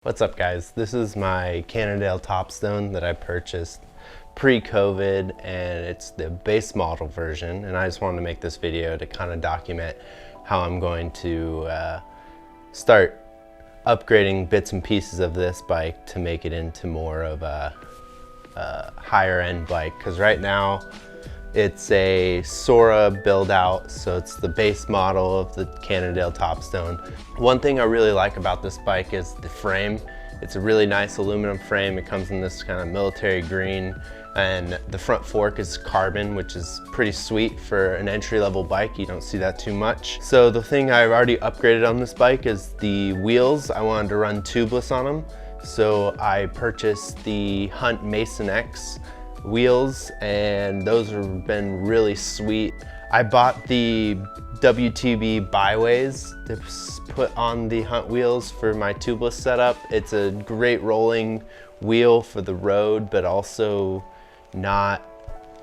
What's up guys? This is my Cannondale Topstone that I purchased pre-COVID, and it's the base model version, and I just wanted to make this video to kind of document how I'm going to start upgrading bits and pieces of this bike to make it into more of a higher end bike, because right now it's a Sora build out, so it's the base model of the Cannondale Topstone. One thing I really like about this bike is the frame. It's a really nice aluminum frame. It comes in this kind of military green, and the front fork is carbon, which is pretty sweet for an entry-level bike. You don't see that too much. So the thing I've already upgraded on this bike is the wheels. I wanted to run tubeless on them, so I purchased the Hunt Mason X wheels, and those have been really sweet. I bought the WTB byways to put on the Hunt wheels for my tubeless setup. It's a great rolling wheel for the road, but also not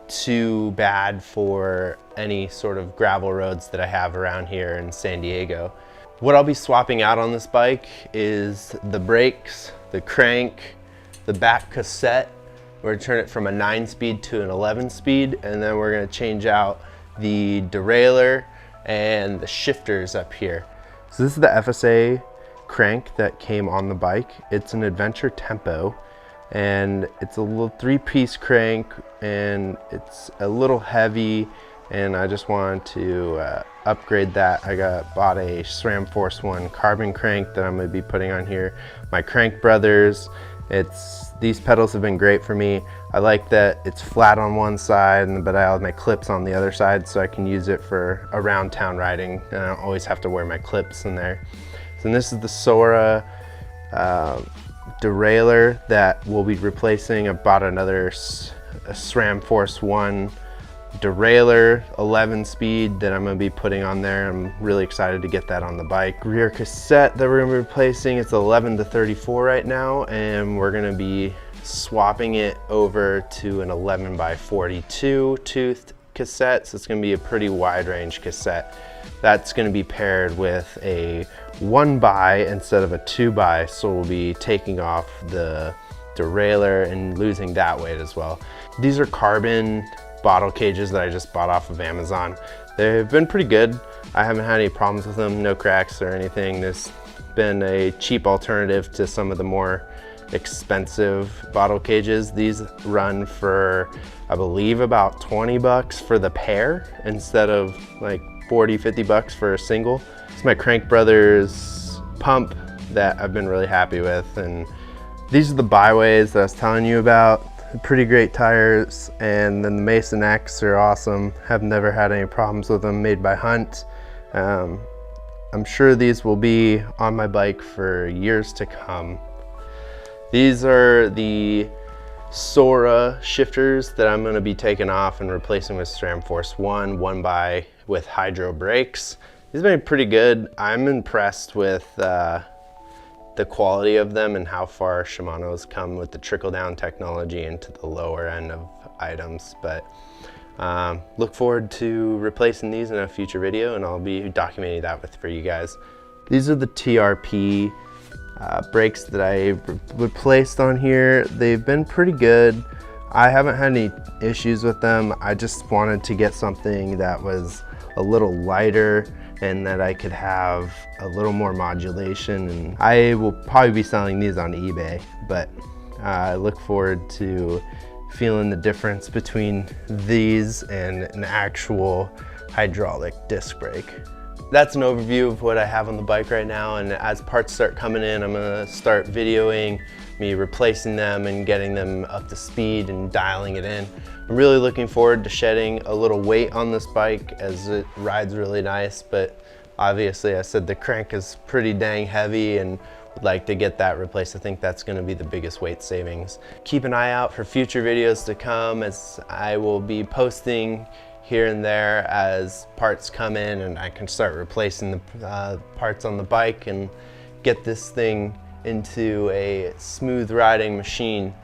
too bad for any sort of gravel roads that I have around here in San Diego. What I'll be swapping out on this bike is the brakes, the crank, the back cassette. We're gonna turn it from a 9-speed to an 11-speed, and then we're gonna change out the derailleur and the shifters up here. So this is the FSA crank that came on the bike. It's an Adventure Tempo, and it's a little 3-piece crank, and it's a little heavy, and I just wanted to upgrade that. I bought a SRAM Force 1 carbon crank that I'm gonna be putting on here. My Crank Brothers. These pedals have been great for me. I like that it's flat on one side, but I have my clips on the other side, so I can use it for around town riding. And I don't always have to wear my clips in there. So this is the Sora derailleur that we'll be replacing. I bought another SRAM Force 1 derailleur 11-speed that I'm going to be putting on there. I'm really excited to get that on the bike. Rear cassette that we're going to be replacing, it's 11 to 34 right now, and we're going to be swapping it over to an 11 by 42 toothed cassette, so it's going to be a pretty wide range cassette. That's going to be paired with a 1 by instead of a 2 by, so we'll be taking off the derailleur and losing that weight as well. These are carbon bottle cages that I just bought off of Amazon. They've been pretty good. I haven't had any problems with them, no cracks or anything. There's been a cheap alternative to some of the more expensive bottle cages. These run for, I believe, about 20 bucks for the pair instead of like 40, 50 bucks for a single. It's my Crank Brothers pump that I've been really happy with, and these are the byways that I was telling you about. Pretty great tires, and then the Mason X are awesome. Have never had any problems with them, made by Hunt. I'm sure these will be on my bike for years to come. These are the Sora shifters that I'm going to be taking off and replacing with SRAM Force 1 by with hydro brakes. These have been pretty good. I'm impressed with the quality of them and how far Shimano's come with the trickle-down technology into the lower end of items. But look forward to replacing these in a future video, and I'll be documenting that for you guys. These are the TRP brakes that I replaced on here. They've been pretty good. I haven't had any issues with them. I just wanted to get something that was a little lighter and that I could have a little more modulation, and I will probably be selling these on eBay, but I look forward to feeling the difference between these and an actual hydraulic disc brake. That's an overview of what I have on the bike right now, and as parts start coming in, I'm gonna start videoing me replacing them and getting them up to speed and dialing it in. I'm really looking forward to shedding a little weight on this bike as it rides really nice, but obviously I said the crank is pretty dang heavy and would like to get that replaced. I think that's gonna be the biggest weight savings. Keep an eye out for future videos to come, as I will be posting here and there as parts come in, and I can start replacing the parts on the bike and get this thing into a smooth riding machine.